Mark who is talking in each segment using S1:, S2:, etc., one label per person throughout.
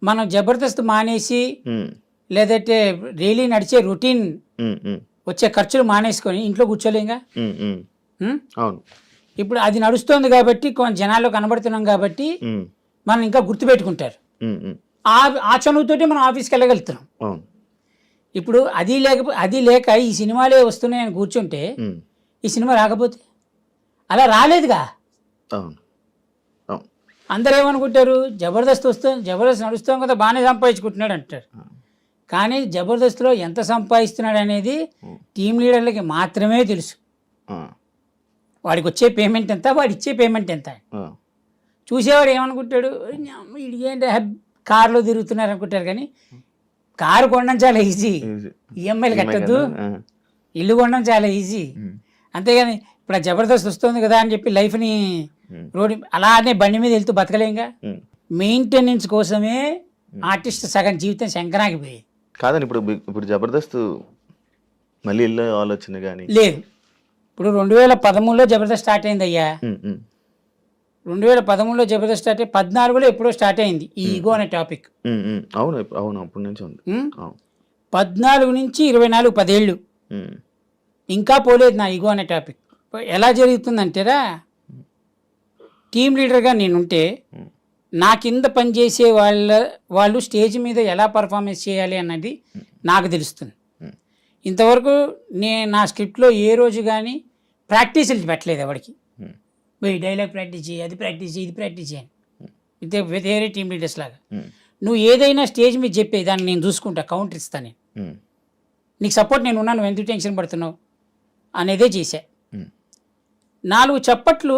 S1: మనం జబర్దస్త్ మానేసి లేదంటే డైలీ నడిచే రొటీన్ వచ్చే ఖర్చులు మానేసుకొని ఇంట్లో కూర్చోలేంగా.
S2: అవును.
S1: ఇప్పుడు అది నడుస్తోంది కాబట్టి కొంచెం జనాల్లో కనబడుతున్నాం కాబట్టి మనం ఇంకా గుర్తుపెట్టుకుంటారు. ఆ చనువుతోటి మనం ఆఫీస్కి వెళ్ళగలుగుతున్నాం.
S2: అవును.
S1: ఇప్పుడు అది లేక ఈ సినిమాలే వస్తున్నాయని కూర్చుంటే ఈ సినిమా రాకపోతే అలా రాలేదుగా.
S2: అవును. అవును.
S1: అందరూ ఏమనుకుంటారు, జబర్దస్త్ నడుస్తాం కదా బాగానే సంపాదించుకుంటున్నాడు అంటారు. కానీ జబర్దస్త్లో ఎంత సంపాదిస్తున్నాడు అనేది టీం లీడర్లకి మాత్రమే తెలుసు. వాడికి వచ్చే పేమెంట్ ఎంత, వాడు ఇచ్చే పేమెంట్ ఎంత. చూసేవాడు ఏమనుకుంటాడు, ఇది ఏంటి కారులో తిరుగుతున్నారు అనుకుంటారు. కానీ కారు కొనడం చాలా ఈజీ, ఈఎంఐలు కట్టద్దు. ఇల్లు కొనడం చాలా ఈజీ. అంతేగాని ఇప్పుడు ఆ జబర్దస్త్ వస్తుంది కదా అని చెప్పి లైఫ్ని రోడ్డు అలానే బండి మీద వెళ్తూ బతకలేంగా. మెయింటెనెన్స్ కోసమే ఆర్టిస్ట్ సగం జీవితం శంకరాగిపోయేది.
S2: కాదని ఇప్పుడు జబర్దస్త్ మళ్ళీ వెళ్ళే ఆలోచన కానీ
S1: లేదు. ఇప్పుడు 2013లో జబర్దస్త్ స్టార్ట్ అయింది అయ్యా. 2013లో జబర్దస్త్ స్టార్ట్ అయ్యి 14లో ఎప్పుడో స్టార్ట్ అయింది ఈ ఈగో అనే టాపిక్.
S2: అవును అవును అప్పటి నుంచి ఉంది.
S1: 14 నుంచి 24 10 ఏళ్ళు ఇంకా పోలేదు నా ఈగో అనే టాపిక్. ఎలా జరుగుతుందంటేరా, టీం లీడర్గా నేనుంటే నా కింద పనిచేసే వాళ్ళు స్టేజ్ మీద ఎలా పర్ఫార్మెన్స్ చేయాలి అన్నది నాకు తెలుస్తుంది. ఇంతవరకు నా స్క్రిప్ట్లో ఏ రోజు కానీ ప్రాక్టీసులు పెట్టలేదు ఎవరికి. పోయి డైలాగ్ ప్రాక్టీస్ చేయి, అది ప్రాక్టీస్ చేయి, ఇది ప్రాక్టీస్ చేయని వేరే టీం లీడర్స్ లాగా. నువ్వు ఏదైనా స్టేజ్ మీద చెప్పే దాన్ని నేను చూసుకుంటా, కౌంటర్ ఇస్తాను నేను. నీకు సపోర్ట్ నేను ఉన్నాను, నువ్వు ఎందుకు టెన్షన్ పడుతున్నావు అనేదే చేశా. 4 చప్పట్లు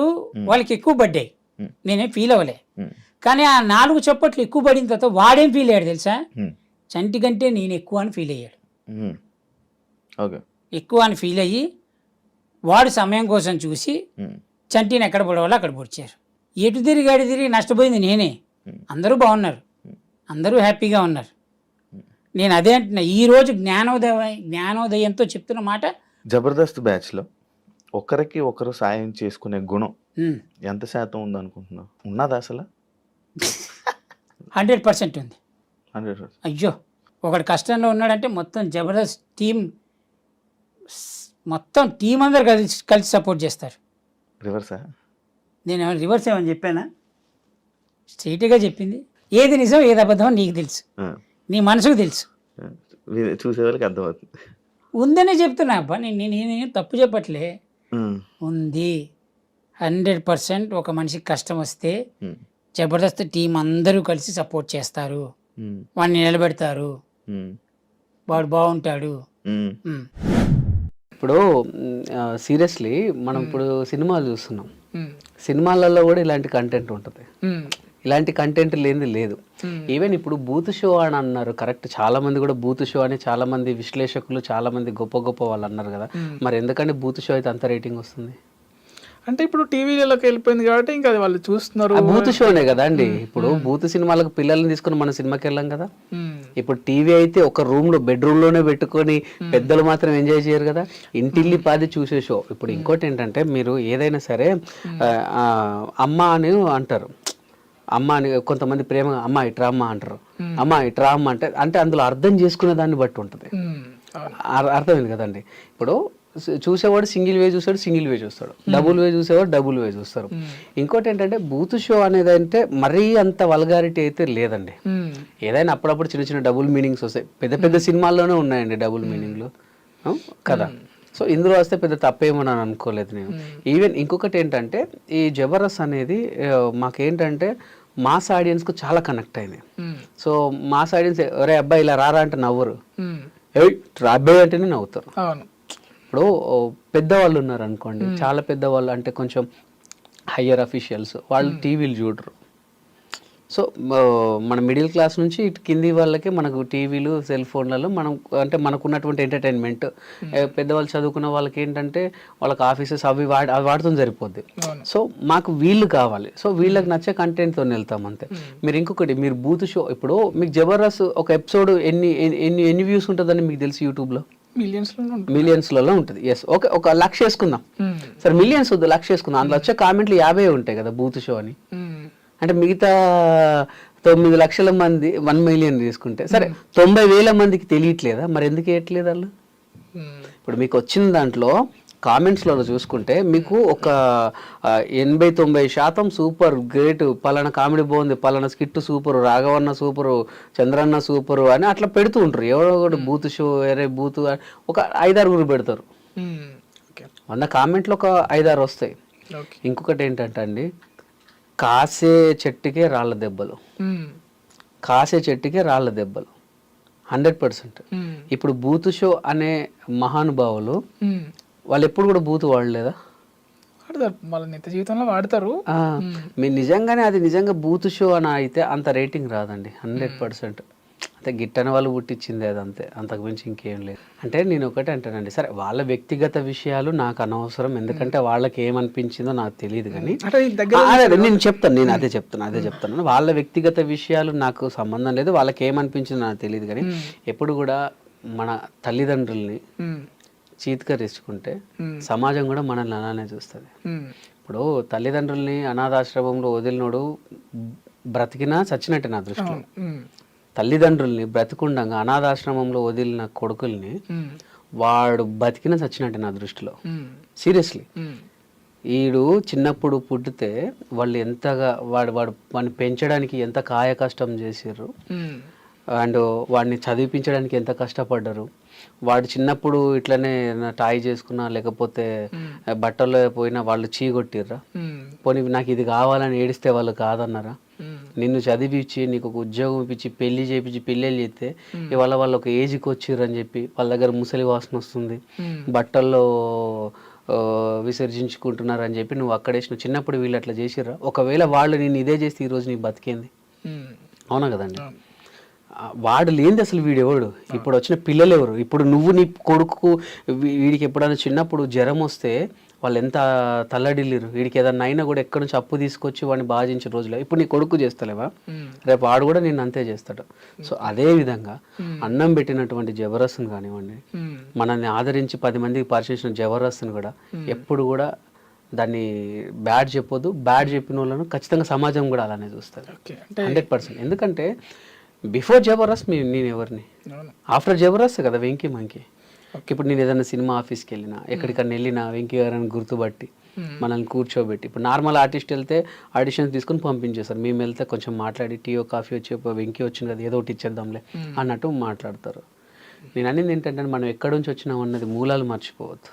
S1: వాళ్ళకి ఎక్కువ పడ్డాయి, నేనేం ఫీల్ అవ్వలే. కానీ ఆ 4 చప్పట్లు ఎక్కువ పడిన తర్వాత వాడేం ఫీల్ అయ్యాడు తెలుసా, చంటి కంటే నేను ఎక్కువ అని ఫీల్ అయ్యాడు. ఎక్కువ అని ఫీల్ అయ్యి వాడు సమయం కోసం చూసి చంటిని ఎక్కడ పడవాలో అక్కడ పొడిచారు. ఎటు తిరిగి నష్టపోయింది నేనే. అందరూ బాగున్నారు, అందరూ హ్యాపీగా ఉన్నారు. నేను అదే అంటున్నా, ఈరోజు జ్ఞానోదయంతో చెప్తున్న మాట.
S2: జబర్దస్త్ బ్యాచ్లో ఒకరికి ఒకరు సాయం చేసుకునే గుణం ఎంత శాతం ఉంది అనుకుంటున్నావు? ఉన్నదా అసలు?
S1: 100% ఉంది.
S2: 100%.
S1: అయ్యో, ఒకటి కష్టంలో ఉన్నాడంటే మొత్తం జబర్దస్త్ టీం అందరు కలిసి సపోర్ట్ చేస్తారు.
S2: రివర్సా?
S1: నేను రివర్స్ ఏమని చెప్పానా? స్ట్రైట్గా చెప్పింది. ఏది నిజం ఏది అబద్ధం నీకు తెలుసు, నీ మనసుకు తెలుసు,
S2: చూసే వాళ్ళకి అర్థమవుతుంది.
S1: ఉందనే చెప్తున్నా అబ్బా, నేను తప్పు చెప్పట్లే. ఉంది 100%. ఒక మనిషికి కష్టం వస్తే జబర్దస్త్ టీం అందరూ కలిసి సపోర్ట్ చేస్తారు, వాడిని నిలబెడతారు, వాడు బాగుంటాడు.
S3: ఇప్పుడు సీరియస్లీ మనం ఇప్పుడు సినిమాలు చూస్తున్నాం, సినిమాలలో కూడా ఇలాంటి కంటెంట్ ఉంటుంది. ఇలాంటి కంటెంట్ లేనిది లేదు. ఈవెన్ ఇప్పుడు బూత్ షో అని అన్నారు, కరెక్ట్. చాలా మంది కూడా బూత్ షో అని చాలా మంది విశ్లేషకులు, చాలా మంది గొప్ప గొప్ప వాళ్ళు అన్నారు కదా. మరి ఎందుకంటే బూత్ షో అయితే అంత రేటింగ్ వస్తుంది?
S4: అంటే ఇప్పుడు టీవీలోకి వెళ్ళిపోయింది కాబట్టి ఇంకా అది వాళ్ళు చూస్తున్నారు.
S3: బూత్ షోనే కదా అండి. ఇప్పుడు బూత్ సినిమాలకు పిల్లల్ని తీసుకుని మనం సినిమాకి వెళ్ళాం కదా. ఇప్పుడు టీవీ అయితే ఒక రూమ్ లో బెడ్రూమ్ లోనే పెట్టుకొని పెద్దలు మాత్రం ఎంజాయ్ చేయరు కదా, ఇంటిల్లి పాది చూసే షో. ఇప్పుడు ఇంకోటి ఏంటంటే, మీరు ఏదైనా సరే అమ్మ అని అంటారు, అమ్మ అని కొంతమంది ప్రేమగా అమ్మ ఇట్రా అమ్మ అంటారు. అమ్మ ఇట్రా అమ్మ అంటే అందులో అర్థం చేసుకునే దాన్ని బట్టి ఉంటుంది. అర్థమైంది కదండి. ఇప్పుడు చూసేవాడు సింగిల్ వే చూస్తాడు, సింగిల్ వే చూస్తాడు, డబుల్ వే చూసేవాడు డబుల్ వే చూస్తారు. ఇంకోటి ఏంటంటే, బూత్ షో అనేది అంటే మరీ అంత వల్గారిటీ అయితే లేదండి. ఏదైనా అప్పుడప్పుడు చిన్న చిన్న డబుల్ మీనింగ్స్ వస్తాయి. పెద్ద పెద్ద సినిమాల్లోనే ఉన్నాయండి డబుల్ మీనింగ్లు కదా. సో ఇందులో వస్తే పెద్ద తప్పేమని అనుకోలేదు నేను. ఈవెన్ ఇంకొకటి ఏంటంటే, ఈ జబర్దస్త్ అనేది మాకేంటంటే మాస్ ఆడియన్స్కు చాలా కనెక్ట్ అయింది. సో మాస్ ఆడియన్స్ ఒరే అబ్బాయి ఇలా రారా అంటే నవ్వరు, అబ్బాయి అంటేనే నవ్వుతారు. ఇప్పుడు పెద్దవాళ్ళు ఉన్నారు అనుకోండి, చాలా పెద్దవాళ్ళు అంటే కొంచెం హయ్యర్ అఫీషియల్స్, వాళ్ళు టీవీలు చూడరు. సో మన మిడిల్ క్లాస్ నుంచి ఇటు కింది వాళ్ళకి మనకు టీవీలు, సెల్ ఫోన్లలో మనం అంటే మనకున్నటువంటి ఎంటర్టైన్మెంట్. పెద్దవాళ్ళు చదువుకున్న వాళ్ళకి ఏంటంటే వాళ్ళకి ఆఫీసెస్ అవి వాడుతూ సరిపోద్ది. సో మాకు వీళ్ళు కావాలి, సో వీళ్ళకి నచ్చే కంటెంట్తో వెళ్తాం అంతే. మీరు ఇంకొకటి, మీరు బూత్ షో, ఇప్పుడు మీకు జబర్దస్త్ ఒక ఎపిసోడ్ ఎన్ని వ్యూస్ ఉంటుందని మీకు తెలిసి యూట్యూబ్లో? మిలియన్స్లలో ఉంటుంది. ఎస్, ఓకే, ఒక 1,00,000 వేసుకుందాం సరే, మిలియన్స్ వద్దు, 1,00,000 వేసుకుందాం. అందులో వచ్చే కామెంట్లు 50 ఉంటాయి కదా బూత్ షో అని. అంటే మిగతా 9 లక్షల మంది 1 మిలియన్ తీసుకుంటే సరే 90,000 మందికి తెలియట్లేదా? మరి ఎందుకు వేయట్లేదు వాళ్ళు? ఇప్పుడు మీకు వచ్చిన దాంట్లో కామెంట్స్లో చూసుకుంటే మీకు ఒక 80-90% సూపర్ గ్రేట్, పలానా కామెడీ బాగుంది, పలానా skit super, Raghavanna super, Chandranna super అని అట్లా పెడుతూ ఉంటారు. ఎవరో ఒకటి బూత్ షో, వేరే బూత్ ఒక 5-6 పెడతారు. 100 కామెంట్లు ఒక 5-6 వస్తాయి. ఇంకొకటి ఏంటంటే అండి, కాసే చెట్టుకే రాళ్ళ దెబ్బలు, కాసే చెట్టుకే రాళ్ళ దెబ్బలు 100%. ఇప్పుడు బూత్ షో అనే మహానుభావులు వాళ్ళు ఎప్పుడు కూడా బూత్ వాడలేదా?
S4: వాడతారు, వాళ్ళ నిత్య జీవితంలో వాడతారు.
S3: మీరు నిజంగానే అది నిజంగా బూత్ షో అని అయితే అంత రేటింగ్ రాదండి 100%. అంటే గిట్టని వాళ్ళు పుట్టించింది అది అంతే, అంతకు మించి ఇంకేం లేదు. అంటే నేను ఒకటే అంటానండి, సరే వాళ్ళ వ్యక్తిగత విషయాలు నాకు అనవసరం, ఎందుకంటే వాళ్ళకి ఏమనిపించిందో నాకు తెలియదు. కానీ నేను చెప్తాను, నేను అదే చెప్తాను, వాళ్ళ వ్యక్తిగత విషయాలు నాకు సంబంధం లేదు, వాళ్ళకి ఏమనిపించిందో నాకు తెలియదు. కానీ ఎప్పుడు కూడా మన తల్లిదండ్రుల్ని చీత్కరించుకుంటే సమాజం కూడా మనల్ని అలానే చూస్తుంది. ఇప్పుడు తల్లిదండ్రుల్ని అనాథాశ్రమంలో వదిలినోడు బ్రతికినా చచ్చినట్టే నా దృష్టిలో. తల్లిదండ్రుల్ని బ్రతికుండగా అనాథాశ్రమంలో వదిలిన కొడుకుల్ని వాడు బతికిన చచ్చినట్టే నా దృష్టిలో. సీరియస్లీ, వీడు చిన్నప్పుడు పుట్టితే వాళ్ళు ఎంతగా వాడిని పెంచడానికి ఎంత కాయ కష్టం చేసారు, అండ్ వాడిని చదివించడానికి ఎంత కష్టపడ్డారు. వాడు చిన్నప్పుడు ఇట్లనే టాయ్ చేసుకున్నా లేకపోతే బట్టల్లో పోయినా వాళ్ళు చీగొట్టిర్రా? పోనీ నాకు ఇది కావాలని ఏడిస్తే వాళ్ళు కాదన్నారా? నిన్ను చదివించి నీకు ఒక ఉద్యోగం ఇప్పించి పెళ్లి చేయించి పిల్లలు చేస్తే ఇవాళ వాళ్ళు ఒక ఏజ్కి వచ్చిర్రని చెప్పి వాళ్ళ దగ్గర ముసలి వాసన వస్తుంది, బట్టల్లో విసర్జించుకుంటున్నారు అని చెప్పి నువ్వు అక్కడేసిన చిన్నప్పుడు వీళ్ళు అట్లా చేసిర్రా? ఒకవేళ వాళ్ళు నేను ఇదే చేస్తే ఈరోజు నీకు బతికేంది? అవునా కదండి? వాడు లేనిది అసలు వీడెవడు? ఇప్పుడు వచ్చిన పిల్లలు ఎవరు? ఇప్పుడు నువ్వు నీ కొడుకు వీడికి ఎప్పుడైనా చిన్నప్పుడు జ్వరం వస్తే వాళ్ళు ఎంత తల్లడిల్లిరు, వీడికి ఏదన్నా అయినా కూడా ఎక్కడి నుంచి అప్పు తీసుకొచ్చి వాడిని బాధించిన రోజులే. ఇప్పుడు నీ కొడుకు చేస్తలేవా? రేపు వాడు కూడా నేను అంతే చేస్తాడు. సో అదే విధంగా అన్నం పెట్టినటువంటి జబర్దస్త్ని కానివ్వండి, మనల్ని ఆదరించి 10 మందికి పరిచయించిన జబర్దస్త్ని కూడా ఎప్పుడు కూడా దాన్ని బ్యాడ్ చెప్పొద్దు. బ్యాడ్ చెప్పిన వాళ్ళను ఖచ్చితంగా సమాజం కూడా అలానే చూస్తుంది 100%. ఎందుకంటే బిఫోర్ జబర్దస్త్ నేను ఎవరిని, ఆఫ్టర్ జబర్దస్త్ కదా వెంకీ మంకీ. ఇప్పుడు నేను ఏదైనా సినిమా ఆఫీస్కి వెళ్ళినా, ఎక్కడికన్నా వెళ్ళినా వెంకీ గారిని గుర్తుపట్టి మనల్ని కూర్చోబెట్టి, ఇప్పుడు నార్మల్ ఆర్టిస్ట్ వెళ్తే ఆడిషన్స్ తీసుకుని పంపించేస్తారు, మేము వెళ్తే కొంచెం మాట్లాడి టీయో కాఫీ వచ్చి వెంకీ వచ్చింది కదా ఏదో ఒకటి ఇచ్చేద్దాంలే అన్నట్టు మాట్లాడతారు. నేను అనేది ఏంటంటే మనం ఎక్కడి నుంచి వచ్చినాం అన్నది మూలాలు మర్చిపోవద్దు.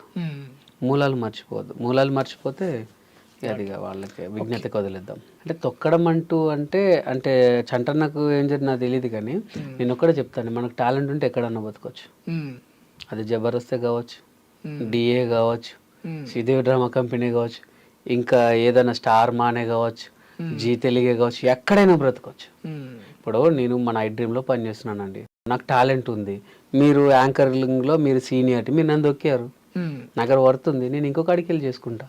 S3: మూలాలు మర్చిపోతే అదిగా వాళ్ళకి విజ్ఞతకు వదిలేద్దాం. అంటే తొక్కడం అంటూ అంటే చంటన్నకు ఏం జరిగింది నాకు తెలియదు, కానీ నేను ఒక్కడే చెప్తాను, మనకు టాలెంట్ ఉంటే ఎక్కడన్నా బతకొచ్చు. అది జబర్దస్తే కావచ్చు, డిఏ కావచ్చు, శ్రీదేవి డ్రామా కంపెనీ కావచ్చు, ఇంకా ఏదైనా స్టార్ మానే కావచ్చు, జీ తెలుగే కావచ్చు, ఎక్కడైనా బ్రతకొచ్చు. ఇప్పుడు నేను మన ఐ-డ్రీమ్లో పనిచేస్తున్నానండి, నాకు టాలెంట్ ఉంది, మీరు యాంకరింగ్లో మీరు సీనియారిటీ, మీరు నన్ను దొక్కారు, నాకు వర్త్ ఉంది, నేను ఇంకొక అడికి వెళ్ళి చేసుకుంటా,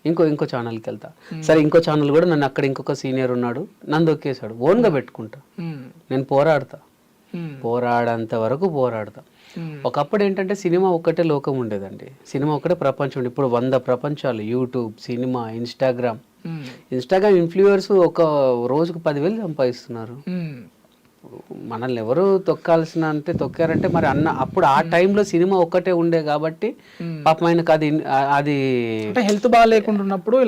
S3: ఇంకో ఛానల్కి వెళ్తా. సరే ఇంకో ఛానల్ కూడా నన్ను అక్కడ ఇంకొక సీనియర్ ఉన్నాడు నన్ను దొక్కేశాడు, ఓన్గా పెట్టుకుంటా, నేను పోరాడంత వరకు పోరాడతా. ఒకప్పుడు ఏంటంటే సినిమా ఒక్కటే లోకం ఉండేదండి, సినిమా ఒక్కటే ప్రపంచం ఉండే. ఇప్పుడు 100 ప్రపంచాలు, యూట్యూబ్, సినిమా, ఇన్స్టాగ్రామ్ ఇన్ఫ్లుయర్స్ ఒక రోజుకు 10,000 సంపాదిస్తున్నారు. మనల్ని ఎవరు తొక్కాల్సిన అంటే తొక్కారంటే మరి అప్పుడు ఆ టైంలో సినిమా ఒక్కటే ఉండే కాబట్టి పాపం ఆయనకు అది
S4: హెల్త్ బాగా లేకుండా ఉన్నప్పుడు